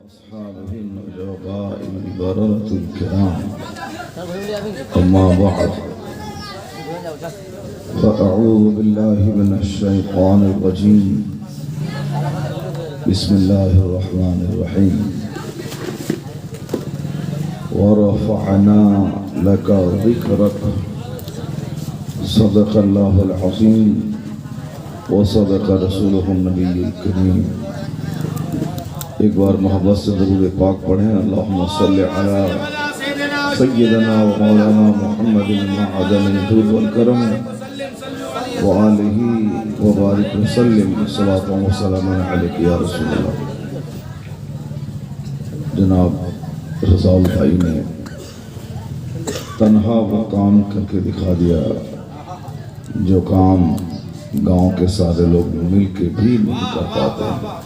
أصحابه النجباء البررة الكرام أما بعد فأعوذ بالله من الشيطان الرجيم بسم الله الرحمن الرحيم ورفعنا لك ذكرك صدق الله العظيم وصدق رسوله النبي الكريم. ایک بار محبت سے درود پاک پڑھیں. اللہم صلی علی سیدنا و مولانا محمد معدن الجود والکرم وآلہ وبارک وسلم صلاۃ و سلام علیک یا رسول اللہ. جناب رضا بھائی نے تنہا وہ کام کر کے دکھا دیا جو کام گاؤں کے سارے لوگ مل کے بھی نہیں کر پاتے ہیں.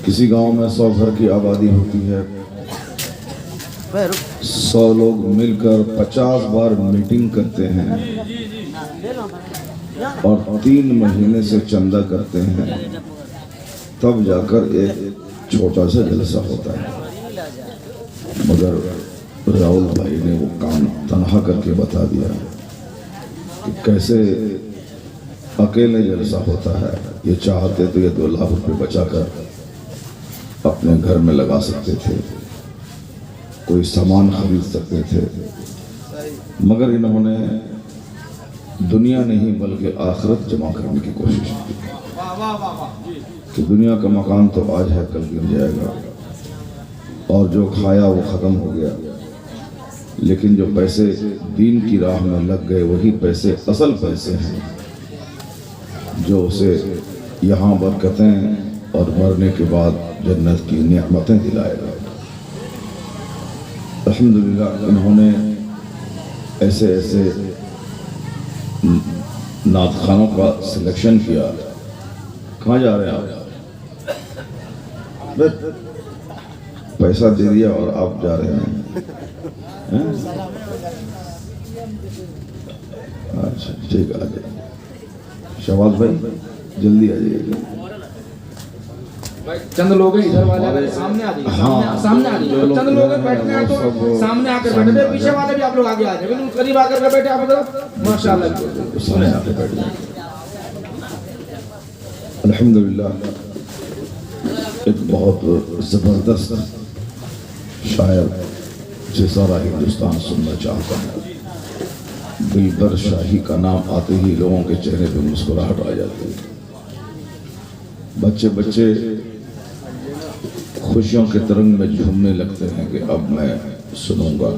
کسی گاؤں میں 100 گھر کی آبادی ہوتی ہے، 100 لوگ مل کر 50 بار میٹنگ کرتے ہیں اور 3 مہینے سے چندہ کرتے ہیں، تب جا کر ایک چھوٹا سا جلسہ ہوتا ہے. مگر راول بھائی نے وہ کام تنہا کر کے بتا دیا کہ کیسے اکیلے جلسہ ہوتا ہے. یہ چاہتے تو یہ 2 لاکھ روپے بچا کر اپنے گھر میں لگا سکتے تھے، کوئی سامان خرید سکتے تھے، مگر انہوں نے دنیا نہیں بلکہ آخرت جمع کرنے کی کوشش کی کہ دنیا کا مکان تو آج ہے کل گر جائے گا، اور جو کھایا وہ ختم ہو گیا، لیکن جو پیسے دین کی راہ میں لگ گئے وہی پیسے اصل پیسے ہیں جو اسے یہاں برکتیں اور مرنے کے بعد جنت کی نعمتیں دلائے گا. الحمدللہ انہوں نے ایسے نعت خانوں کا سلیکشن کیا. کہاں جا رہے ہیں آپ؟ پیسہ دے دیا اور آپ جا رہے ہیں. اچھا ٹھیک ہے، آ جائے شہباز بھائی جلدی آ جائیے. چند لوگ ہیں ادھر والے سامنے آ جائیے، سامنے آ جائیے. چند لوگ ہیں بیٹھنے ہیں تو سامنے آ کر بیٹھے. پیچھے والے بھی آپ لوگ آگے آ جائیں، بالکل قریب آ کر بیٹھے آپ ادھر. ماشاءاللہ سامنے آ کے بیٹھ جائیں. الحمدللہ ایک بہت زبردست شاعر جسے سارا ہندوستان سننا چاہتا ہے. دلبر شاہی کا نام آتے ہی لوگوں کے چہرے پہ مسکراہٹ آ جاتی ہے. بچے خوشیوں کے ترنگ میں جھومنے لگتے ہیں کہ اب میں سنوں گا.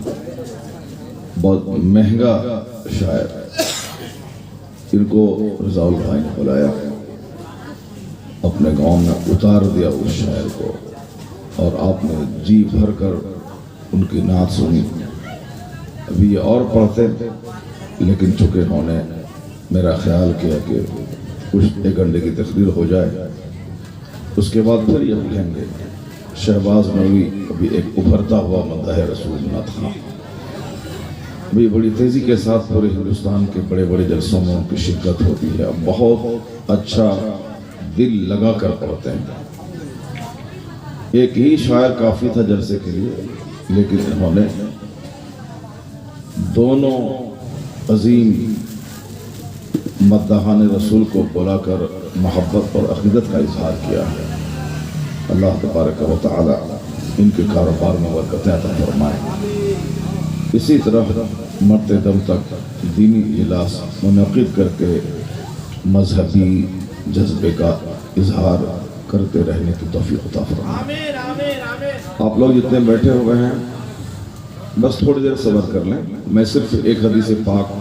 بہت مہنگا شاعر. ان کو رضا بھائی نے بلایا، اپنے گاؤں میں اتار دیا اس شاعر کو، اور آپ نے جی بھر کر ان کی نعت سنی. ابھی یہ اور پڑھتے لیکن چونکہ انہوں نے میرا خیال کیا کہ کچھ 1 گھنٹے کی تقریر ہو جائے، اس کے بعد پھر یہ بھولیں گے. شہباز نوی ابھی ایک ابھرتا ہوا مداح رسول نعت خان، ابھی بڑی تیزی کے ساتھ پورے ہندوستان کے بڑے بڑے جلسوں میں ان کی شرکت ہوتی ہے. بہت اچھا دل لگا کر پڑھتے ہیں. ایک ہی شاعر کافی تھا جلسے کے لیے، لیکن انہوں نے دونوں عظیم مداحان رسول کو بلا کر محبت اور عقیدت کا اظہار کیا ہے. اللہ تبارک و تعالی ان کے کاروبار میں برکتیں عطا فرمائے. اسی طرح مرتے دم تک دینی اجلاس منعقد کر کے مذہبی جذبے کا اظہار کرتے رہنے کی توفیق عطا فرمائے. آپ لوگ جتنے بیٹھے ہوئے ہیں بس تھوڑی دیر صبر کر لیں. میں صرف ایک حدیث پاک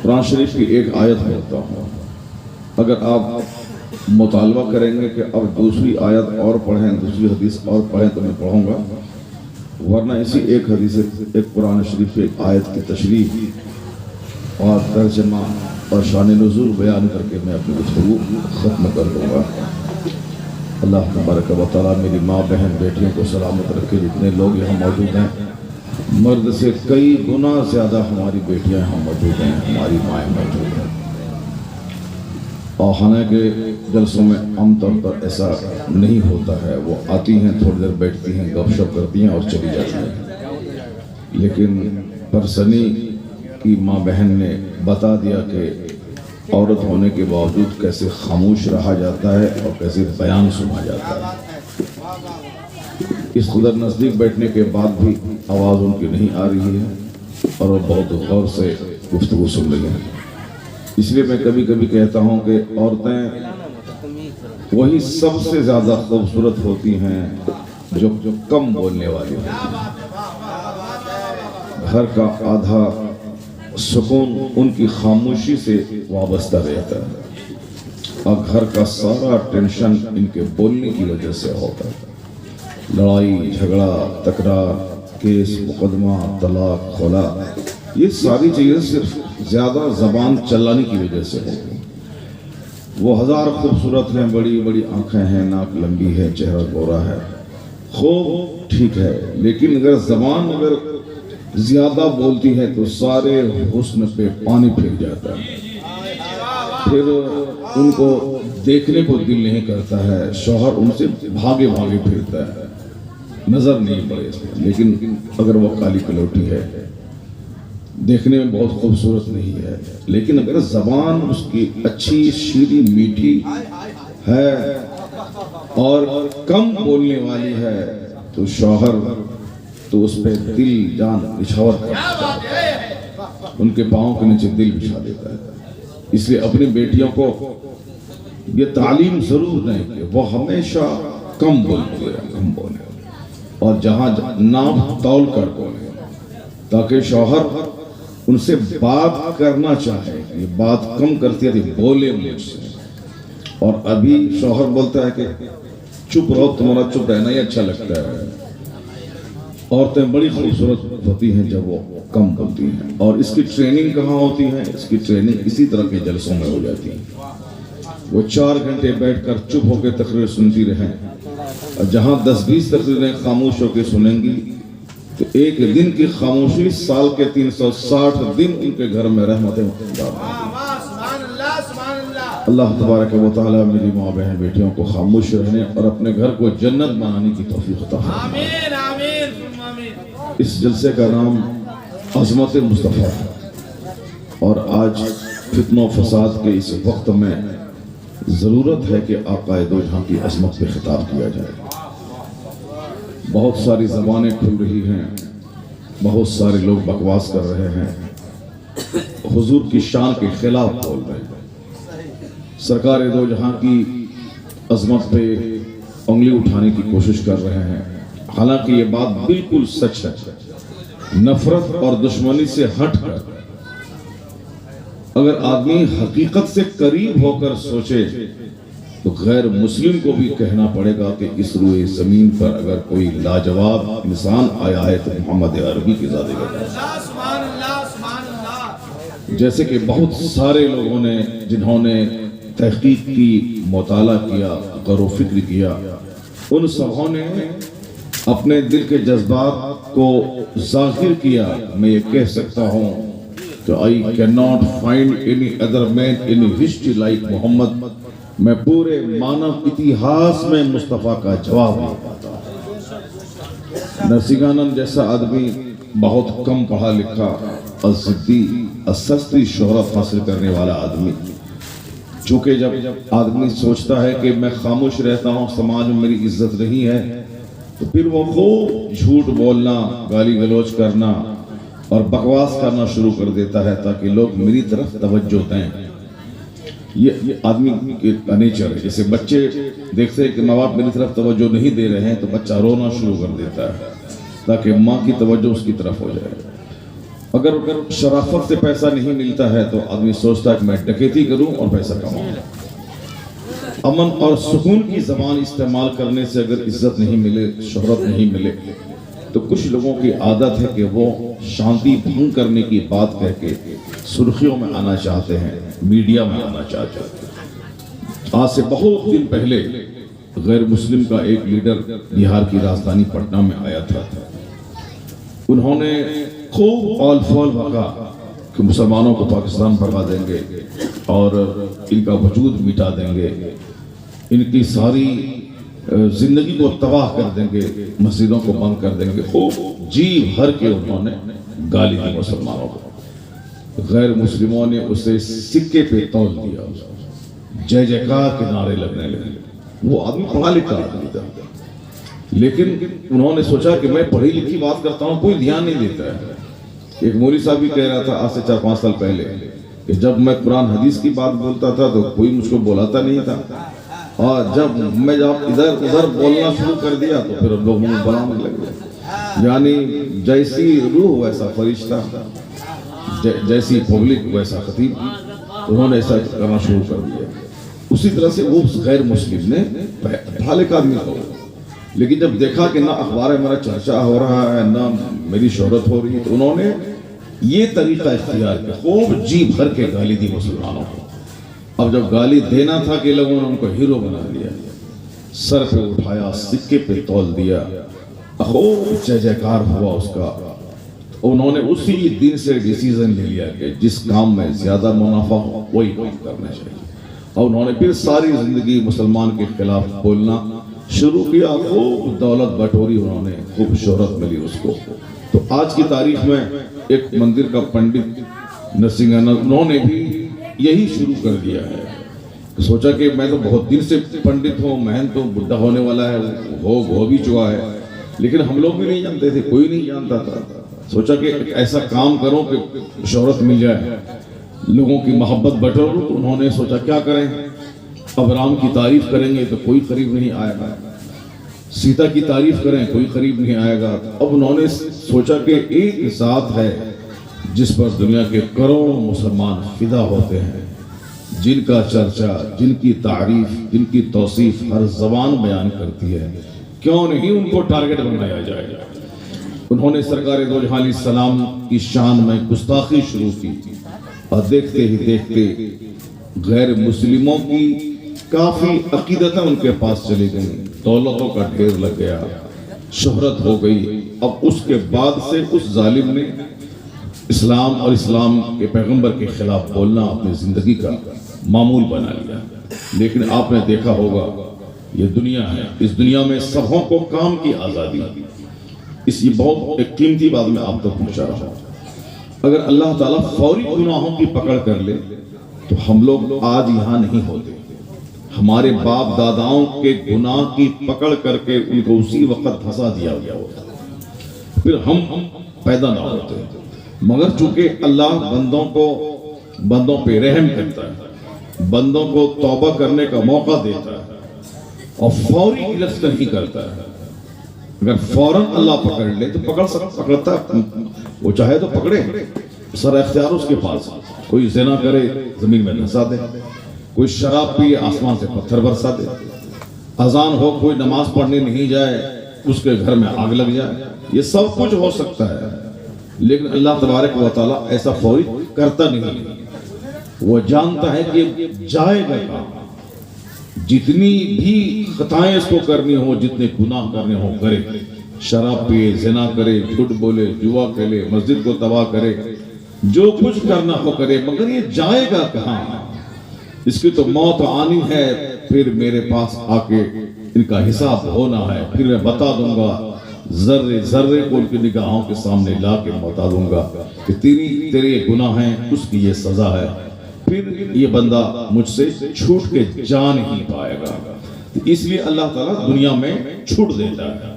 قرآن شریف کی ایک آیت پڑھتا ہوں. اگر آپ مطالبہ کریں گے کہ اب دوسری آیت اور پڑھیں، دوسری حدیث اور پڑھیں تو میں پڑھوں گا، ورنہ اسی ایک حدیث ایک قرآن شریف کی ایک آیت کی تشریح اور ترجمہ اور شان نزول بیان کر کے میں اپنی گفتگو ختم کر دوں گا. اللہ تبارک و تعالیٰ میری ماں بہن بیٹیوں کو سلامت رکھے. جتنے لوگ یہاں موجود ہیں مرد سے کئی گنا زیادہ ہماری بیٹیاں یہاں موجود ہیں، ہماری مائیں موجود ہیں، اور حالانکہ جلسوں میں عام طور پر ایسا نہیں ہوتا ہے، وہ آتی ہیں تھوڑی دیر بیٹھتی ہیں گپ شپ کرتی ہیں اور چلی جاتی ہیں، لیکن پرسنی کی ماں بہن نے بتا دیا کہ عورت ہونے کے باوجود کیسے خاموش رہا جاتا ہے اور کیسے بیان سنا جاتا ہے۔ اس قدر نزدیک بیٹھنے کے بعد بھی آواز ان کی نہیں آ رہی ہے اور وہ بہت غور سے گفتگو سن رہی ہیں۔ اس لیے میں کبھی کبھی کہتا ہوں کہ عورتیں وہی سب سے زیادہ خوبصورت ہوتی ہیں جو کم بولنے والی ہیں۔ گھر کا آدھا سکون ان کی خاموشی سے وابستہ رہتا ہے اور گھر کا سارا ٹینشن ان کے بولنے کی وجہ سے ہوتا ہے۔ لڑائی جھگڑا تکرار کیس مقدمہ طلاق خلا، یہ ساری چیزیں صرف زیادہ زبان چلانے کی وجہ سے ہوتی ہیں۔ وہ ہزار خوبصورت ہیں، بڑی بڑی آنکھیں ہیں، ناک لمبی ہے، چہرہ گورا ہے، خوب ٹھیک ہے، لیکن اگر زبان زیادہ بولتی ہے تو سارے حسن پہ پانی پھر جاتا ہے، پھر ان کو دیکھنے کو دل نہیں کرتا ہے، شوہر ان سے بھاگے بھاگے پھرتا ہے، نظر نہیں پڑے اس میں۔ لیکن اگر وہ کالی کلوٹی ہے، دیکھنے میں بہت خوبصورت نہیں ہے، لیکن اگر زبان اس کی اچھی شیریں میٹھی ہے اور کم بولنے والی ہے تو شوہر تو اس پہ دل جان نچھاور کرتا ہے، ان کے پاؤں کے نیچے دل بچھا دیتا ہے۔ اس لیے اپنی بیٹیوں کو یہ تعلیم ضرور دیں کہ وہ ہمیشہ کم بولتے ہیں، کم بولیں اور جہاں ناپ تول کر بولیں، تاکہ شوہر ان سے بات کرنا چاہے، یہ بات کم کرتی ہے بولے مجھ سے۔ اور ابھی شوہر بولتا ہے کہ چپ رہو، تمہارا چپ رہنا ہی اچھا لگتا ہے۔ عورتیں بڑی خوبصورت ہوتی ہیں جب وہ کم بولتی ہیں، اور اس کی ٹریننگ کہاں ہوتی ہے؟ اس کی ٹریننگ اسی طرح کے جلسوں میں ہو جاتی ہے۔ وہ 4 گھنٹے بیٹھ کر چپ ہو کے تقریر سنتی رہیں، اور جہاں 10-20 تقریریں خاموش ہو کے سنیں گی تو ایک دن کی خاموشی سال کے 360 دن ان کے گھر میں رحمتیں اللہ تبارک و تعالی میری ماں بہن بیٹیوں کو خاموش رہنے اور اپنے گھر کو جنت بنانے کی توفیق عطا فرمائے۔ اس جلسے کا نام عظمت مصطفیٰ ہے، اور آج فتن و فساد کے اس وقت میں ضرورت ہے کہ آقا دو جہاں کی عظمت پہ خطاب کیا جائے۔ بہت ساری زبانیں کھل رہی ہیں، بہت سارے لوگ بکواس کر رہے ہیں، حضور کی شان کے خلاف بول رہے ہیں، سرکار دو جہاں کی عظمت پہ انگلی اٹھانے کی کوشش کر رہے ہیں، حالانکہ یہ بات بالکل سچ ہے۔ نفرت اور دشمنی سے ہٹ کر اگر آدمی حقیقت سے قریب ہو کر سوچے تو غیر مسلم کو بھی کہنا پڑے گا کہ اس روئے زمین پر اگر کوئی لاجواب انسان آیا ہے تو محمد عربی کی ذات ہے۔ جیسے کہ بہت سارے لوگوں نے جنہوں نے تحقیق کی، مطالعہ کیا، غور و فکر کیا، ان سبوں نے اپنے دل کے جذبات کو ظاہر کیا۔ میں یہ کہہ سکتا ہوں کہ I cannot find any other man in history like محمد۔ میں پورے مانو اتہاس میں مصطفیٰ کا جواب نہیں پاتا۔ نرسنگانند جیسا آدمی بہت کم پڑھا لکھا، الزدی السستی شہرت حاصل کرنے والا آدمی، چونکہ جب آدمی سوچتا ہے کہ میں خاموش رہتا ہوں، سماج میں میری عزت نہیں ہے، تو پھر وہ خوب جھوٹ بولنا، گالی گلوچ کرنا اور بکواس کرنا شروع کر دیتا ہے تاکہ لوگ میری طرف توجہ دیں۔ یہ آدمی کا نیچر ہے۔ جیسے بچے دیکھتے ہیں کہ ماں باپ میری طرف توجہ نہیں دے رہے ہیں تو بچہ رونا شروع کر دیتا ہے تاکہ ماں کی توجہ اس کی طرف ہو جائے۔ اگر شرافت سے پیسہ نہیں ملتا ہے تو آدمی سوچتا ہے کہ میں ڈکیتی کروں اور پیسہ کماؤں۔ امن اور سکون کی زبان استعمال کرنے سے اگر عزت نہیں ملے، شہرت نہیں ملے، تو کچھ لوگوں کی عادت ہے کہ وہ شانتی بھنگ کرنے کی بات کہہ کے سرخیوں میں آنا چاہتے ہیں، میڈیا میں آنا چاہتے ہیں۔ آج سے بہت دن پہلے غیر مسلم کا ایک لیڈر بہار کی راجدھانی پٹنہ میں آیا تھا۔ انہوں نے خوب آل فال بکا کہ مسلمانوں کو پاکستان بھگا دیں گے اور ان کا وجود مٹا دیں گے، ان کی ساری زندگی کو تباہ کر دیں گے، مسجدوں کو بند کر دیں گے، خوب جی بھر کے انہوں نے گالی دی مسلمانوں کو۔ غیر مسلموں نے اسے سکے پہ تول دیا، جے جے کار کے نعرے لگنے لگے۔ وہ آدمی پڑھا لکھا آدمی تھا، لیکن انہوں نے سوچا کہ میں پڑھی لکھی بات کرتا ہوں، کوئی دھیان نہیں دیتا ہے۔ ایک مولوی صاحب بھی کہہ رہا تھا آج سے 4-5 سال پہلے کہ جب میں قرآن حدیث کی بات بولتا تھا تو کوئی مجھ کو بولاتا نہیں تھا، اور جب میں ادھر ادھر بولنا شروع کر دیا تو پھر لوگ مجھے بلانے لگے۔ یعنی جیسی روح ویسا فرشتہ، جیسی پبلک ویسا خطیب، انہوں نے ایسا کرنا شروع کر دیا۔ اسی طرح سے وہ غیر مسلم نے پڑھا لکھا آدمی تھا، لیکن جب دیکھا کہ نہ اخبار میں میرا چرچا ہو رہا ہے نہ میری شہرت ہو رہی ہے، تو انہوں نے یہ طریقہ اختیار کیا، خوب جی بھر کے گالی دی مسلمانوں کو۔ اب جب گالی دینا تھا کہ لوگوں نے ان کو ہیرو بنا دیا، سر پہ اٹھایا، سکے پہ تول دیا، خوب جے جے کار ہوا اس کا۔ انہوں نے اسی دن سے ڈیسیزن لے لیا کہ جس کام میں زیادہ منافع ہو وہی کام کرنا چاہیے، اور انہوں نے پھر ساری زندگی مسلمان کے خلاف بولنا شروع کیا، خوب دولت بٹوری انہوں نے، خوب شہرت ملی اس کو۔ تو آج کی تاریخ میں ایک مندر کا پنڈت نرسنگ انہوں نے بھی یہی شروع کر دیا ہے۔ سوچا کہ میں تو بہت دن سے پنڈت ہوں، میں تو بڈھا ہونے والا ہے، ہو بھی چکا ہے، لیکن ہم لوگ بھی نہیں جانتے تھے، کوئی نہیں جانتا تھا۔ سوچا کہ ایسا کام کروں کہ شہرت مل جائے، لوگوں کی محبت بٹور۔ تو انہوں نے سوچا کیا کریں، اب رام کی تعریف کریں گے تو کوئی قریب نہیں آئے گا، سیتا کی تعریف کریں کوئی قریب نہیں آئے گا۔ اب انہوں نے سوچا کہ ایک ذات ہے جس پر دنیا کے کروڑوں مسلمان فدا ہوتے ہیں، جن کا چرچا، جن کی تعریف، جن کی توصیف ہر زبان بیان کرتی ہے، کیوں نہیں ان کو ٹارگٹ بنایا جائے۔ انہوں نے سرکار دو جہاں علیہ السلام کی شان میں گستاخی شروع کی، اور دیکھتے ہی دیکھتے غیر مسلموں کی کافی عقیدتیں ان کے پاس چلی گئیں، دولتوں کا ڈھیر لگ گیا، شہرت ہو گئی۔ اب اس کے بعد سے اس ظالم نے اسلام اور اسلام کے پیغمبر کے خلاف بولنا اپنی زندگی کا معمول بنا لیا۔ لیکن آپ نے دیکھا ہوگا یہ دنیا ہے، اس دنیا میں سبوں کو کام کی آزادی، اس یہ بہت ایک قیمتی بات میں آپ تک پہنچا رہا ہوں۔ اگر اللہ تعالیٰ فوری گناہوں کی پکڑ کر لے تو ہم لوگ آج یہاں نہیں ہوتے، ہمارے باپ داداؤں کے گناہ کی پکڑ کر کے ان کو اسی وقت دھسا دیا گیا ہوتا، پھر ہم پیدا نہ ہوتے۔ مگر چونکہ اللہ بندوں پہ رحم کرتا ہے، بندوں کو توبہ کرنے کا موقع دیتا ہے، اور فوری گرفت نہیں کرتا ہے۔ اگر فوراً اللہ پکڑ لے تو پکڑتا ہے، وہ چاہے تو پکڑے، سر اختیار اس کے پاس۔ کوئی زنا کرے زمین میں دھسا دے، کوئی شراب پیے آسمان سے پتھر برسا دے، اذان ہو کوئی نماز پڑھنے نہیں جائے اس کے گھر میں آگ لگ جائے، یہ سب کچھ ہو سکتا ہے۔ لیکن اللہ تبارک و تعالیٰ ایسا فوری کرتا نہیں، وہ جانتا ہے کہ جائے گا کہاں، جتنی بھی خطائیں اس کو کرنی ہو، جتنے گناہ کرنے ہو کرے، شراب پیے، زنا کرے، جھوٹ بولے، جوا کھیلے، مسجد کو تباہ کرے، جو کچھ کرنا ہو کرے، مگر یہ جائے گا کہاں؟ اس کی تو موت آنی ہے، پھر میرے پاس آ کے ان کا حساب ہونا ہے، پھر میں بتا دوں گا، ذرے ذرے کو ان کی نگاہوں کے سامنے لا کے بتا دوں گا کہ تیرے گناہ ہیں، اس کی یہ سزا ہے، پھر یہ بندہ مجھ سے چھوٹ کے جا نہیں پائے گا۔ اس لیے اللہ تعالیٰ دنیا میں چھوٹ دیتا ہے،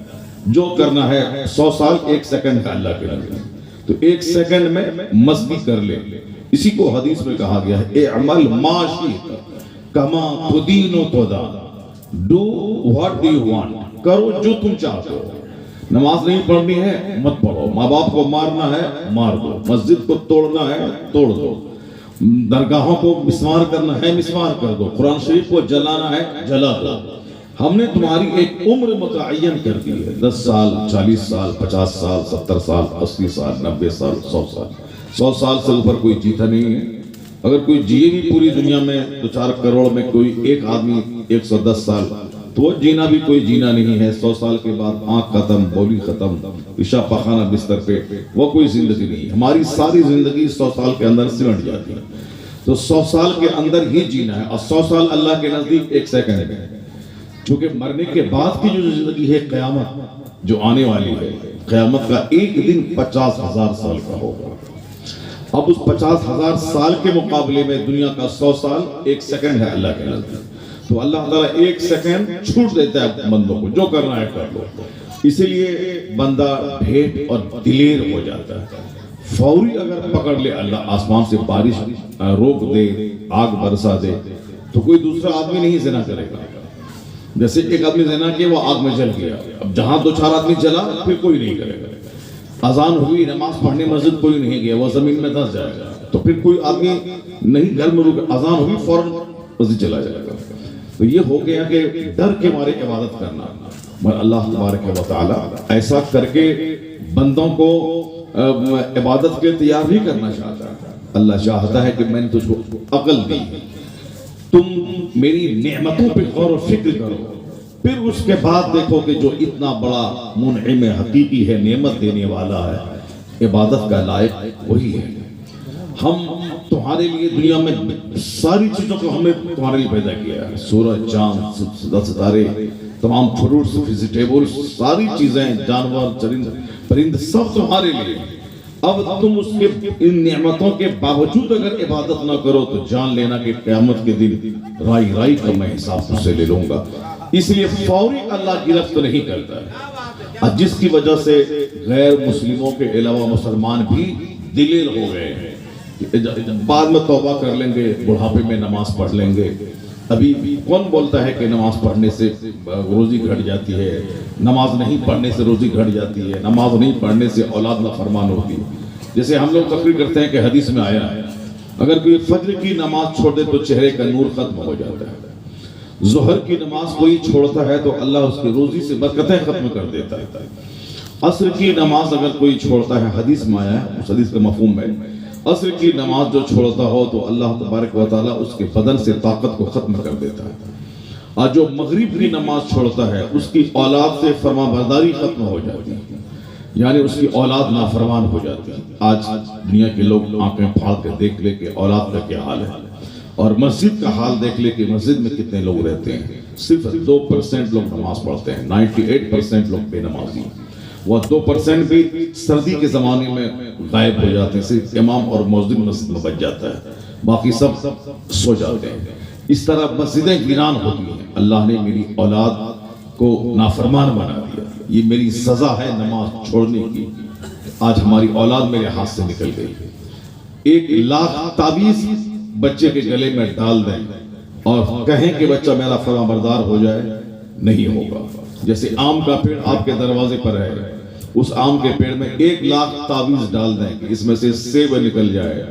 جو کرنا ہے 100 سال 1 سیکنڈ کا اللہ کے لیے، تو 1 سیکنڈ میں مستی کر لے۔ اسی کو حدیث میں کہا گیا ہے اعمل ما شئت کما تدین تدان، do what do you want, کرو جو تم چاہتے ہو۔ نماز نہیں پڑھنی ہے مت پڑھو، ماں باپ کو مارنا ہے مار دو، مسجد کو توڑنا ہے توڑ دو، درگاہوں کو مسمار کرنا ہے مسمار کر دو، قرآن شریف کو جلانا ہے جلا دو۔ ہم نے تمہاری ایک عمر متعین کر دی ہے، 10 سال 40 سال 50 سال 70 سال 80 سال 90 سال 100 سال۔ 100 سال سے اوپر کوئی جیتا نہیں ہے۔ اگر کوئی جیے بھی پوری دنیا میں تو 4 کروڑ میں کوئی ایک آدمی 110 سال تو وہ جینا بھی کوئی جینا نہیں ہے. 100 سال کے بعد آنکھ ختم، بولی ختم، پیشاب پخانہ بستر پہ، وہ کوئی زندگی نہیں. ہماری ساری زندگی 100 سال کے اندر سمٹ جاتی ہے. تو 100 سال کے اندر ہی جینا ہے، اور 100 سال اللہ کے نزدیک 1 سیکنڈ ہے. چونکہ مرنے کے بعد کی جو زندگی ہے، قیامت جو آنے والی ہے، قیامت کا ایک دن 50,000 سال کا ہوگا. اب اس 50,000 سال کے مقابلے میں دنیا کا 100 سال 1 سیکنڈ ہے اللہ کے نزدیک. تو اللہ تعالیٰ 1 سیکنڈ چھوٹ دیتا ہے بندوں کو، جو کرنا ہے کر لو. اسی لیے بندہ بھیٹ اور دلیر ہو جاتا ہے. فوری اگر پکڑ لے اللہ، آسمان سے بارش روک دے، آگ برسا دے، تو کوئی دوسرا آدمی نہیں زنا کرے گا. جیسے ایک آدمی زنا کیا، وہ آگ میں جل گیا. اب جہاں 2-4 آدمی جلا، پھر کوئی نہیں کرے گا. اذان ہوئی، نماز پڑھنے مسجد کوئی نہیں گیا، وہ زمین میں دھس جائے گا. تو پھر کوئی آدمی نہیں گھر میں رک، اذان ہوئی فوراً مسجد چلا جائے گا. تو یہ ہو گیا کہ ڈر کے مارے عبادت کرنا. مگر اللہ تبارک و تعالیٰ ایسا کر کے بندوں کو عبادت کے تیار نہیں کرنا چاہتا. اللہ چاہتا ہے کہ میں نے تجھ کو عقل دی، تم میری نعمتوں پہ غور و فکر کرو، پھر اس کے بعد دیکھو کہ جو اتنا بڑا منعم حقیقی ہے، نعمت دینے والا ہے، عبادت کا لائق وہی ہے. ہم تمہارے لیے دنیا میں ساری چیزوں کو ہم نے تمہارے لیے پیدا کیا ہے. سورج، چاند، ستارے، تمام فروٹس، ویجیٹیبلز، ساری چیزیں، جانور، چرند، پرند، سب تمہارے لیے. اب تم اس کے ان نعمتوں کے باوجود اگر عبادت نہ کرو تو جان لینا کہ قیامت کے دن رائی رائی کا میں حساب تجھ سے لے لوں گا. اس لیے فوری اللہ گرفت نہیں کرتا ہے، جس کی وجہ سے غیر مسلموں کے علاوہ مسلمان بھی دلیر ہو گئے ہیں. بعد میں توبہ کر لیں گے، بڑھاپے میں نماز پڑھ لیں گے. ابھی کون بولتا ہے کہ نماز پڑھنے سے روزی گھٹ جاتی ہے، نماز نہیں پڑھنے سے روزی گھٹ جاتی ہے، نماز نہیں پڑھنے سے اولاد نافرمان ہوتی. جیسے ہم لوگ تقریر کرتے ہیں کہ حدیث میں آیا ہے اگر کوئی فجر کی نماز چھوڑ دے تو چہرے کا نور ختم ہو جاتا ہے. ظہر کی نماز کوئی چھوڑتا ہے تو اللہ اس کی روزی سے برکتیں ختم کر دیتا ہے. عصر کی نماز اگر کوئی چھوڑتا ہے، حدیث میں آیا ہے، اس حدیث کا مفہوم ہے، عصر کی نماز جو چھوڑتا ہو تو اللہ تبارک و تعالیٰ اس کے بدن سے طاقت کو ختم کر دیتا ہے. اور جو مغرب کی نماز چھوڑتا ہے اس کی اولاد سے فرما برداری ختم ہو جاتی ہے، یعنی اس کی اولاد نافرمان ہو جاتی ہے. آج دنیا کے لوگ آنکھیں پھاڑ کے دیکھ لے کہ اولاد کا کیا حال ہے، اور مسجد کا حال دیکھ لے کہ مسجد میں کتنے لوگ رہتے ہیں. صرف 2% لوگ نماز پڑھتے ہیں، 98% لوگ بے نمازی ہیں. وہ 2% بھی سردی کے زمانے میں غائب ہو جاتے ہیں، صرف امام اور مؤذن مسجد میں بچ جاتا ہے، باقی سب سو جاتے ہیں. اس طرح مسجدیں ویران ہوتی ہیں. اللہ نے میری اولاد کو نافرمان بنا دیا، یہ میری سزا ہے نماز چھوڑنے کی. آج ہماری اولاد میرے ہاتھ سے نکل گئی. 1,00,000 تعویذ بچے کے گلے میں ڈال دیں اور کہیں کہ بچہ میرا فرما بردار ہو جائے، نہیں ہوگا. جیسے آم کا پیڑ آپ کے دروازے پر ہے، اس آم کے پیڑ میں 1,00,000 تعویذ ڈال دیں کہ اس میں سے سیب نکل جائے،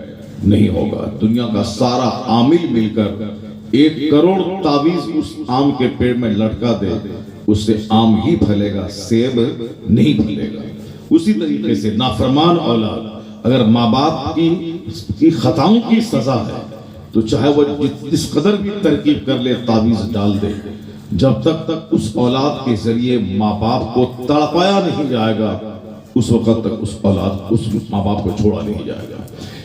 نہیں ہوگا. دنیا کا سارا عامل مل کر 1 کروڑ تعویذ اس آم کے پیڑ میں لٹکا دے، اس سے آم ہی پھلے گا، سیب نہیں پھلے گا. اسی طریقے سے نافرمان اولاد اگر ماں باپ کی خطاؤں کی سزا ہے تو چاہے وہ جس قدر بھی ترکیب کر لے، تعویذ ڈال دے، جب تک اس اولاد کے ذریعے ماں باپ کو تڑپایا نہیں جائے گا، اس وقت تک اس اولاد اس ماں باپ کو چھوڑا نہیں جائے گا.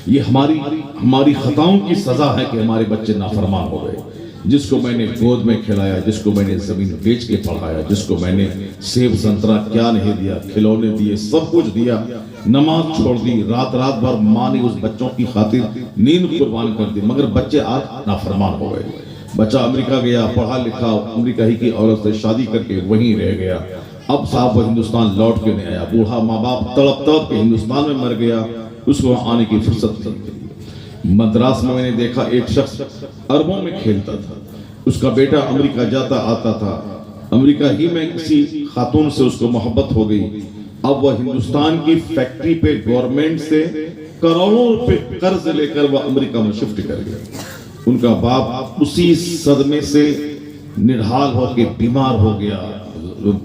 یہ ہماری خطاؤں کی سزا ہے کہ ہمارے بچے نافرمان ہو گئے. جس کو میں نے گود میں کھلایا، جس کو میں نے زمین بیچ کے پڑھایا، جس کو میں نے سیب سنترا کیا نہیں دیا، کھلونے دیے، سب کچھ دیا، نماز چھوڑ دی، رات بھر ماں نے اس بچوں کی خاطر نیند قربان کر دی، مگر بچے آج نافرمان ہو گئے. بچہ امریکہ گیا، پڑھا لکھا، امریکہ ہی کی عورت سے شادی کر کے وہیں رہ گیا. اب صاحب وہ ہندوستان لوٹ کے نہیں آیا. بوڑھا ماں باپ تڑپ کے ہندوستان میں مر گیا، اس کو آنے کی فرصت نہیں ملی. مدراس میں نے دیکھا ایک شخص اربوں میں کھیلتا تھا، اس کا بیٹا امریکہ جاتا آتا تھا، امریکہ ہی میں کسی خاتون سے اس کو محبت ہو گئی. اب وہ ہندوستان کی فیکٹری پہ گورنمنٹ سے کروڑوں روپے قرض لے کر وہ امریکہ میں شفٹ کر گیا. ان کا باپ اسی صدمے سے نڈھال ہو کے بیمار ہو گیا،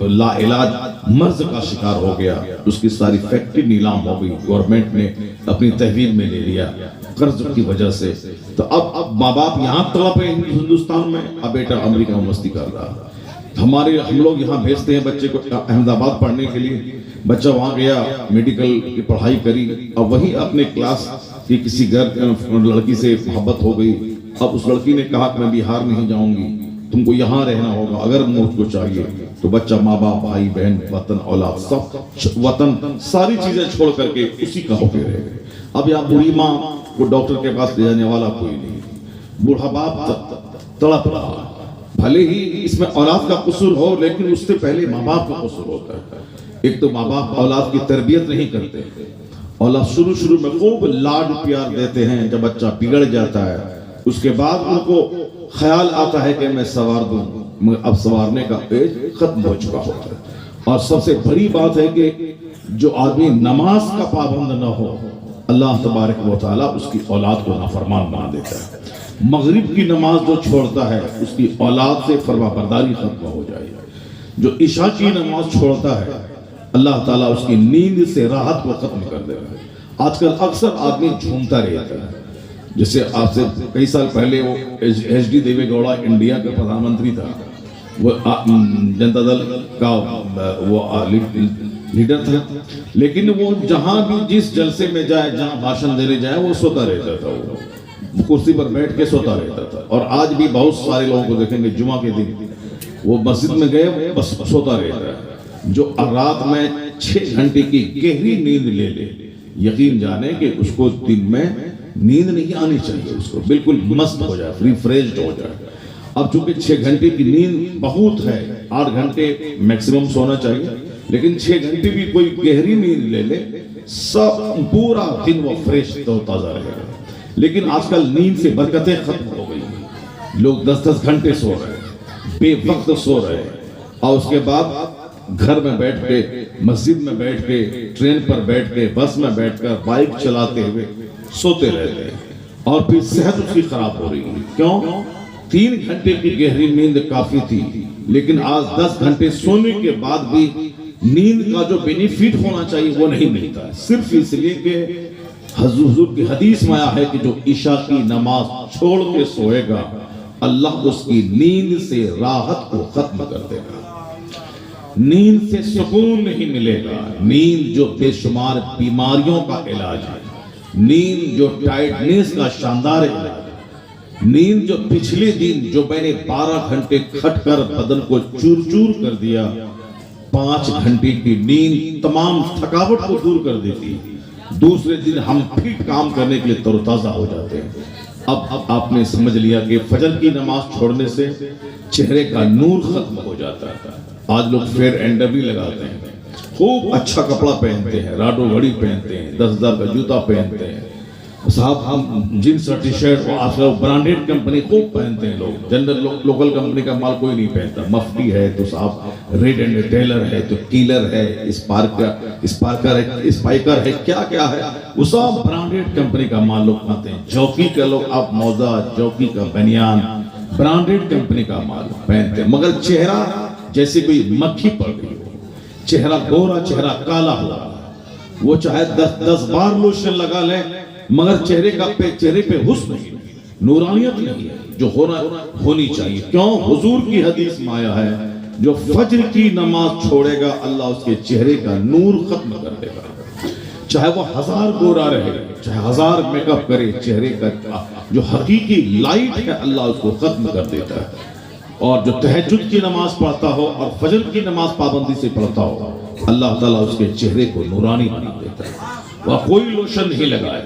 لا علاج مرض کا شکار ہو گیا. اس کی ساری فیکٹری نیلام ہو گئی، گورنمنٹ نے اپنی تحویل میں لے لیا قرض کی وجہ سے. تو اب ماں باپ یہاں تڑپے ہندوستان میں، اب بیٹا امریکہ میں مستی کر رہا. ہم لوگ یہاں بھیجتے ہیں بچے کو احمد آباد پڑھنے کے لیے، بچہ وہاں گیا، میڈیکل کی پڑھائی کری، اب وہی اپنے کلاس کی کسی لڑکی سے محبت ہو گئی، اب اس لڑکی نے کہا کہ میں بہار نہیں جاؤں گی، تم کو یہاں رہنا ہوگا اگر مجھ کو چاہیے، تو بچہ ماں باپ بھائی بہن وطن اولاد سب وطن ساری چیزیں چھوڑ کر کے اسی کا ہو کے رہ گئے۔ اب یہاں بوڑھی ماں کو ڈاکٹر کے پاس لے جانے والا کوئی نہیں، بوڑھا باپ تڑپ رہا، بھلے ہی اس میں اولاد کا قصور ہو لیکن اس سے پہلے ماں باپ کا قصور ہوتا ہے۔ ایک تو ماں باپ اولاد کی تربیت نہیں کرتے، اولاد شروع میں خوب لاڈ پیار دیتے ہیں، جب بچہ بگڑ جاتا ہے اس کے بعد ان کو خیال آتا ہے کہ میں سوار دوں، مگر اب سوارنے کا ایج ختم ہو چکا ہوتا ہے۔ اور سب سے بڑی بات ہے کہ جو آدمی نماز کا پابند نہ ہو، اللہ تبارک و تعالیٰ اس کی اولاد کو نافرمان بنا دیتا ہے۔ مغرب کی نماز جو چھوڑتا ہے اس کی اولاد سے فرما برداری ختم ہو جائے گا۔ جو عشاء کی نماز چھوڑتا ہے اللہ تعالیٰ اس کی نیند سے راحت کو ختم کر دے گا۔ آج کل اکثر آدمی جھومتا رہتا ہے، جیسے آپ سے کئی سال پہلے وہ ایچ ڈی دیوے گوڑا انڈیا کا پردھان منتری تھا، وہ جنتا دل کا وہ لیڈر تھا، لیکن وہ جہاں بھی جس جلسے میں جائے، جہاں بھاشن دینے جائے، وہ سوتا رہتا تھا، وہ کرسی پر بیٹھ کے سوتا رہتا تھا۔ اور آج بھی بہت سارے لوگوں کو دیکھیں گے جمعہ کے دن وہ مسجد میں گئے بس سوتا رہتا ہے۔ جو رات میں 6 گھنٹے کی گہری نیند لے لے، یقین جانے کہ اس کو دن میں نیند نہیں آنی چاہیے، اس کو بالکل مست ہو جائے، ریفریشڈ ہو جائے۔ اب چونکہ 6 گھنٹے کی نیند بہت ہے، 8 گھنٹے میکسیمم سونا چاہیے، لیکن 6 گھنٹے بھی کوئی گہری نیند لے لے سب پورا دن وہ فریش تو تازہ رہے گا۔ لیکن آج کل نیند سے برکتیں ختم ہو گئی ہیں، لوگ 10-10 گھنٹے سو رہے ہیں، بے وقت سو رہے ہیں، اور اس کے بعد گھر میں بیٹھ کے، مسجد میں بیٹھ کے، ٹرین پر بیٹھ کے، بس میں بیٹھ کر، بائک چلاتے ہوئے سوتے رہتے ہیں، اور پھر صحت اس کی خراب ہو رہی ہے۔ کیوں؟ 3 گھنٹے کی گہری نیند کافی تھی، لیکن آج 10 گھنٹے سونے کے بعد بھی نیند کا جو بینیفٹ ہونا چاہیے وہ نہیں ملتا ہے، صرف اس لیے کہ حضور کی حدیث میں آیا ہے کہ جو عشاء کی نماز چھوڑ کے سوئے گا اللہ اس کی نیند سے راحت کو ختم کر دے گا۔ نیند سے سکون نہیں ملے گا، نیند جو بے شمار بیماریوں کا علاج ہے، نیند جو ٹائٹنس کا شاندار علاج ہے، نیند جو پچھلے دن جو میں نے 12 گھنٹے کھٹ کر بدن کو چور چور کر دیا، 5 گھنٹے کی نیند تمام تھکاوٹ کو دور کر دیتی، دوسرے دن ہم پھر کام کرنے کے لیے تر و تازہ ہو جاتے ہیں۔ اب آپ نے سمجھ لیا کہ فجر کی نماز چھوڑنے سے چہرے کا نور ختم ہو جاتا ہے۔ آج لوگ فیئر اینڈ لولی لگاتے ہیں، خوب اچھا کپڑا پہنتے ہیں، راڈو گھڑی پہنتے ہیں، 10,000 کا جوتا پہنتے ہیں، صاحب ہم جینس اور ٹی شرٹ اور آج کل برانڈیڈ کمپنی خوب پہنتے ہیں لوگ، جنرل لوکل کمپنی کا مال کوئی نہیں پہنتا، مفتی ہے تو صاحب ریڈ اینڈ ٹیلر ہے تو کیلر ہے، اسپائکر ہے، کیا کیا ہے، وہ سب برانڈیڈ کمپنی کا مال لوگ پہنتے ہیں۔ جوکی کا لوگ آپ موزہ، جوکی کا بنیان، برانڈیڈ کمپنی کا مال پہنتے ہیں، مگر چہرہ جیسے کوئی مکھی پڑ گئی ہو، چہرہ گورا، چہرہ کالا ہوا، وہ چاہے 10 بار لوشن لگا لے مگر چہرے پہ حسن نہیں، نورانیت نہیں ہے جو ہونی چاہیے۔ کیوں؟ حضور کی حدیث میں آیا ہے جو فجر کی نماز چھوڑے گا اللہ اس کے چہرے کا نور ختم کر دے گا، چاہے وہ 1000 گورا رہے، چاہے 1000 میک اپ کرے، چہرے کا جو حقیقی لائٹ ہے اللہ اس کو ختم کر دیتا ہے۔ اور جو تہجد کی نماز پڑھتا ہو اور فجر کی نماز پابندی سے پڑھتا ہو اللہ تعالیٰ اس کے چہرے کو نورانی بنا دیتا ہے۔ وہ کوئی لوشن نہیں لگائے،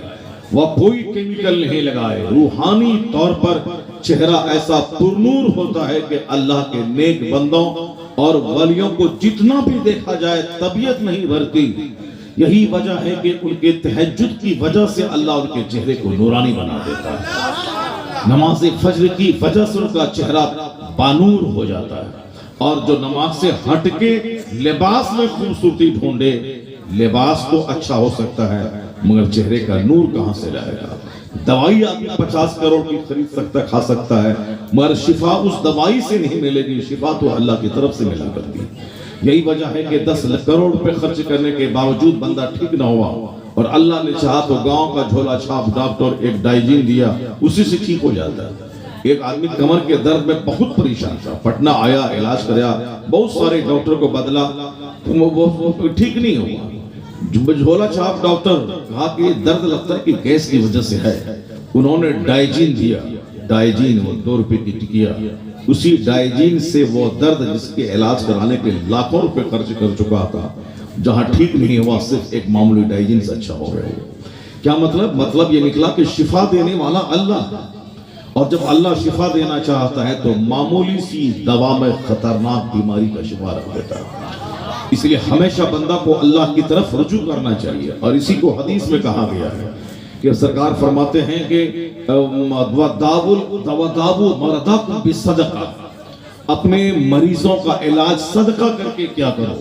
وہ کوئی کیمیکل نہیں لگائے، روحانی طور پر چہرہ ایسا پرنور ہوتا ہے کہ اللہ کے نیک بندوں اور ولیوں کو جتنا بھی دیکھا جائے طبیعت نہیں بھرتی۔ یہی وجہ ہے کہ ان کے تہجد کی وجہ سے اللہ ان کے چہرے کو نورانی بنا دیتا ہے۔ نماز فجر کی وجہ سے ان کا چہرہ بانور ہو جاتا ہے۔ اور جو نماز سے ہٹ کے لباس میں خوبصورتی ڈھونڈے، لباس تو اچھا ہو سکتا ہے مگر چہرے کا نور کہاں سے لائے گا؟ دوائی آدمی 50 کروڑ کی خرید سکتا ہے، کھا سکتا ہے، مگر شفا اس دوائی سے نہیں ملے گی، شفا تو اللہ کی طرف سے ملا کرتی ہے۔ یہی وجہ ہے کہ 10 کروڑ پہ خرچ کرنے کے باوجود بندہ ٹھیک نہ ہوا اور اللہ نے چاہا تو گاؤں کا جھولا چھاپ ڈاکٹر ایک ڈائجین دیا، اسی سے ٹھیک ہو جاتا ہے۔ ایک آدمی کمر کے درد میں بہت پریشان تھا، پٹنہ آیا، علاج کریا، بہت سارے ڈاکٹر کو بدلا، وہ ٹھیک نہیں ہوا۔ جھولا چھاپ ڈاکٹر کہا کہ یہ درد لگتا ہے کہ گیس کی وجہ سے ہے۔ انہوں نے ڈائجین دیا، ڈائجین وہ 2 روپے کی ٹکیا، اسی ڈائجین سے وہ درد جس کے علاج کرانے کے لاکھوں روپے خرچ کر چکا تھا، جہاں ٹھیک نہیں ہوا صرف ایک معمولی ڈائجین سے اچھا ہو گیا۔ کیا مطلب یہ نکلا کہ شفا دینے والا اللہ، اور جب اللہ شفا دینا چاہتا ہے تو معمولی سی دوا میں خطرناک بیماری کا شفا رکھ دیتا ہے۔ اس لیے ہمیشہ بندہ کو اللہ کی طرف رجوع کرنا چاہیے، اور اسی کو حدیث میں کہا گیا ہے کہ سرکار فرماتے ہیں کہ وَدَاوُوا مَرَضَاكُمْ بِالصَّدَقَةِ، اپنے مریضوں کا علاج صدقہ کر کے کیا کرو،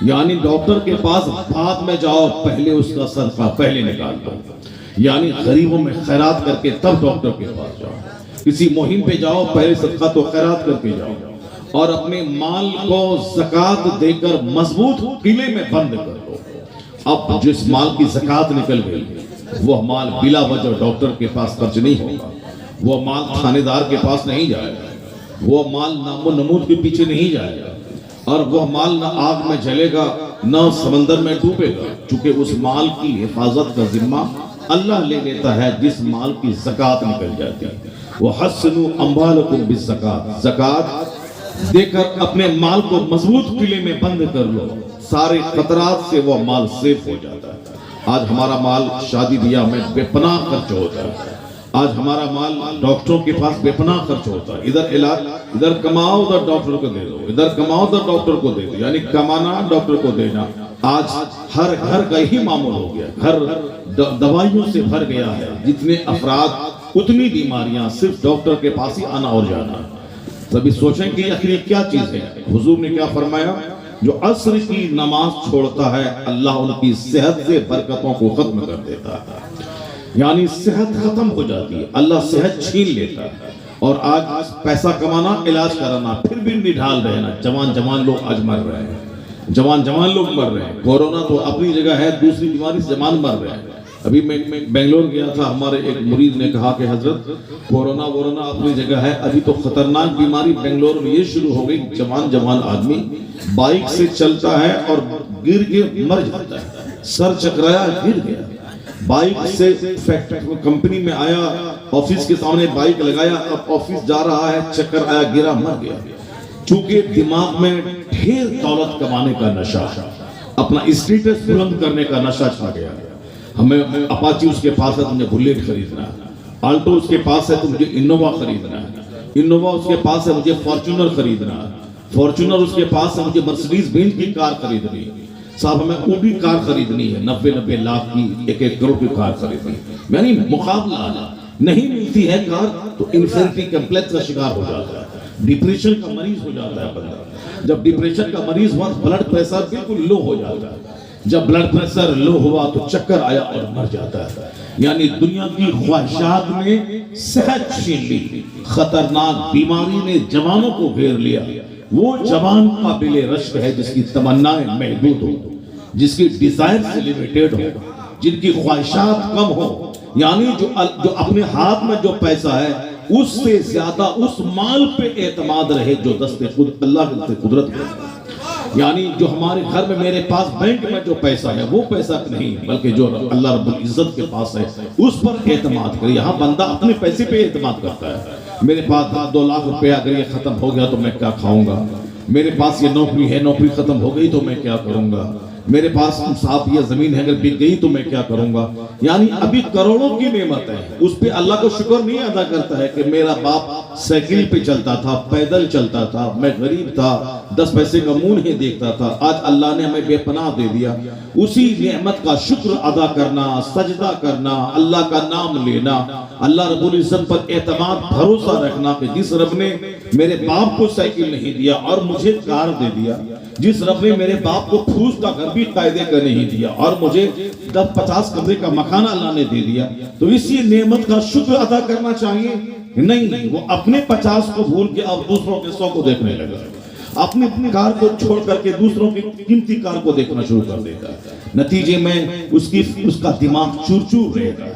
یعنی ڈاکٹر کے پاس بعد میں جاؤ، پہلے اس کا صدقہ پہلے نکال دو، یعنی غریبوں میں خیرات کر کے تب ڈاکٹر کے پاس جاؤ۔ کسی مہم پہ جاؤ، پہلے صدقہ تو خیرات کر کے جاؤ، اور اپنے مال کو زکوٰۃ دے کر مضبوط قلعے میں بند کر دو۔ اب جس مال کی زکوٰۃ نکل گئی وہ مال بلا وجہ ڈاکٹر کے پاس خرچ نہیں ہوگا، وہ مال تھانے دار کے پاس نہیں جائے گا، وہ مال نام و نمود کے پیچھے نہیں جائے گا، اور وہ مال نہ آگ میں جلے گا نہ سمندر میں ڈوبے گا، چونکہ اس مال کی حفاظت کا ذمہ اللہ لے لیتا ہے جس مال کی زکوٰۃ نکل جاتی ہے۔ وَحَسِّنُوا أَمْوَالَكُمْ بِالزَّكَاةِ، زکوٰۃ دے کر اپنے مال کو مضبوط قلعے میں بند کر لو، سارے خطرات سے وہ مال سیف ہو جاتا ہے۔ آج ہمارا مال شادی بیاہ میں بے پناہ خرچ ہوتا ہے، آج ہمارا مال ڈاکٹروں کے پاس بے پناہ خرچ ہوتا ہے، ادھر علاج، ادھر کماؤ ادھر ڈاکٹر کو دے دو، ادھر کماؤ ادھر ڈاکٹر کو دے دو، یعنی کمانا ڈاکٹر کو دینا۔ آج ہر گھر کا ہی معمول ہو گیا، گھر دوائیوں سے بھر گیا ہے، جتنے افراد اتنی بیماریاں، صرف ڈاکٹر کے پاس ہی آنا اور جانا۔ سبھی سوچیں کہ آخر یہ کیا چیز ہے؟ حضور نے کیا فرمایا؟ جو عصر کی نماز چھوڑتا ہے اللہ ان کی صحت سے برکتوں کو ختم کر دیتا ہے، یعنی صحت ختم ہو جاتی ہے، اللہ صحت چھین لیتا ہے۔ اور آج پیسہ کمانا، علاج کرانا، پھر بھی نڈھال رہنا، جوان لوگ آج مر رہے ہیں، جوان لوگ مر رہے ہیں۔ کورونا تو اپنی جگہ ہے، دوسری بیماری سے جوان مر رہے ہیں۔ ابھی میں بنگلور گیا تھا، ہمارے ایک مرید نے کہا کہ حضرت کورونا اپنی جگہ ہے، ابھی تو خطرناک بیماری بنگلور میں یہ شروع ہو گئی، جوان آدمی بائک سے چلتا ہے اور گر کے مر جاتا ہے، سر چکرایا گر گیا، بائک سے کمپنی میں آیا، آفس کے سامنے بائک لگایا، اب آفس جا رہا ہے، چکر آیا، گرا، مر گیا۔ چونکہ دماغ میں ڈھیر دولت کمانے کا نشہ، اپنا اسٹیٹس بلند کرنے کا نشہ چھا گیا۔ ہمیں اپاچی اس کے پاس ہے تو مجھے بلیٹ خریدنا ہے، آلٹو اس کے پاس ہے تو مجھے انووا خریدنا ہے، انووا اس کے پاس ہے مجھے فارچونر خریدنا ہے، فارچونر اس کے پاس ہے مجھے مرسیڈیز بینز کی کار خریدنی ہے، صاحب ہمیں اوڈی کار خریدنی ہے، 90 لاکھ کی، 1 کروڑ کی کار خریدنی ہے، یعنی مقابلہ نہیں ملتی ہے کار تو انفیریٹی کمپلیکس کا شکار ہو جاتا ہے، ڈپریشن کا مریض ہو جاتا ہے بندہ۔ جب ڈپریشن کا مریض ہوا بلڈ پریشر بالکل لو ہو جاتا ہے، جب بلڈ پریشر لو ہوا تو چکر آیا اور مر جاتا ہے۔ یعنی دنیا کی خواہشات نے صحت چھین لی، خطرناک بیماری نے جوانوں کو گھیر لیا۔ وہ جوان قابل رشک ہے جس کی تمنائیں محدود ہو، جس کی ڈیزائر سے لیمیٹڈ ہو، جن کی خواہشات کم ہو، یعنی جو اپنے ہاتھ میں جو پیسہ ہے اس سے زیادہ اس مال پہ اعتماد رہے جو دست خود اللہ کے قدرت ہے۔ یعنی جو ہمارے گھر میں میرے پاس بینک میں جو پیسہ ہے وہ پیسہ نہیں، بلکہ جو اللہ رب العزت کے پاس ہے اس پر اعتماد کرے۔ یہاں بندہ اپنے پیسے پہ اعتماد کرتا ہے، میرے پاس 2 لاکھ روپے اگر یہ ختم ہو گیا تو میں کیا کھاؤں گا، میرے پاس یہ نوکری ہے، نوکری ختم ہو گئی تو میں کیا کروں گا، میرے پاس صاحب یہ زمین ہے اگر بک گئی تو میں کیا کروں گا۔ یعنی ابھی کروڑوں کی نعمت ہے، اس پہ اللہ کو شکر نہیں ادا کرتا ہے کہ میرا باپ سائیکل پہ چلتا تھا، پیدل چلتا تھا، میں غریب تھا، 10 پیسے کا منہ نہیں دیکھتا تھا، آج اللہ نے ہمیں بے پناہ دے دیا۔ اسی نعمت کا شکر ادا کرنا، سجدہ کرنا، اللہ کا نام لینا، اللہ رب العزت پر اعتماد بھروسہ رکھنا کہ جس رب نے میرے باپ کو سائیکل نہیں دیا اور مجھے کار دے دیا، جس رب نے میرے باپ کو پھوس کا گھر بھی قائدے کا نہیں دیا اور مجھے 10-50 کمرے کا مکان اللہ نے دے دیا، تو اسی نعمت کا شکر ادا کرنا چاہیے۔ نہیں، وہ اپنے 50 کو بھول کے اب دوسروں کے 100 کو دیکھنے لگا، اپنی کار کو چھوڑ کر کے دوسروں کی قیمتی کار کو دیکھنا شروع کر دیتا ہے۔ نتیجے میں اس کا دماغ چور چور رہے گا،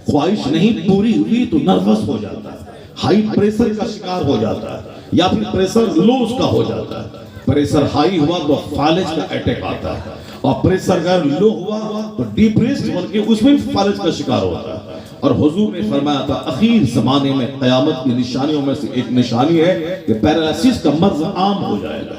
خواہش نہیں پوری ہوئی تو نروس ہو جاتا ہے، ہائی پریشر کا شکار ہو جاتا ہے یا پھر پریشر لو اس کا ہو جاتا ہے. پریشر ہائی ہوا تو فالج کا اٹیک آتا ہے اور پریشر اگر لو ہوا تو ڈیپریسڈ بن کے اس میں فالج کا شکار ہوتا ہے. اور حضور نے فرمایا تھا اخیر زمانے میں قیامت کی نشانیوں میں سے ایک نشانی ہے کہ پیرالائسس کا مرض عام ہو جائے گا,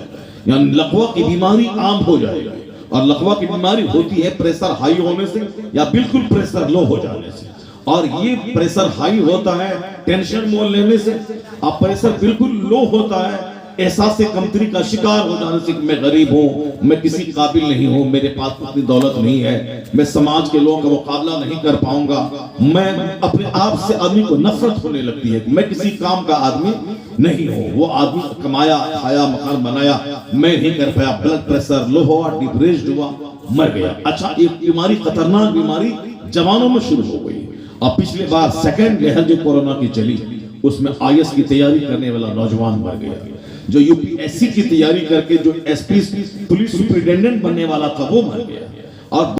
یعنی لقوہ کی بیماری عام ہو جائے گی. اور لقوہ کی بیماری ہوتی ہے پریشر ہائی ہونے سے یا بالکل پریشر لو ہو جانے سے. اور یہ پریشر ہائی ہوتا ہے ٹینشن مول لینے سے, اور پریشر بالکل لو ہوتا ہے احساس کمتری کا شکار ہو جانے سے کہ میں غریب ہوں, میں کسی قابل نہیں ہوں, میرے پاس اتنی دولت نہیں ہے, میں سماج کے لوگوں کا مقابلہ نہیں کر پاؤں گا, میں اپنے آپ سے آدمی کو نفرت ہونے لگتی ہے کہ میں کسی کام کا آدمی نہیں ہوں. وہ آدمی کمایا کھایا مکان بنایا, میں نہیں کر پایا, بلڈ پریشر لو ہوا, ڈپریسڈ ہوا, مر گیا. اچھا ایک بیماری خطرناک بیماری جوانوں میں شروع ہو گئی. اور پچھلے بار سیکنڈ لہر جو کورونا کی چلی اس میں آئی ایس کی تیاری کرنے والا نوجوان مر گیا, جو یو پی ایس سی کی تیاری کر کے جو ایس پی پولیس سپرنٹینڈنٹ بننے والا تھا وہ مر گیا. اور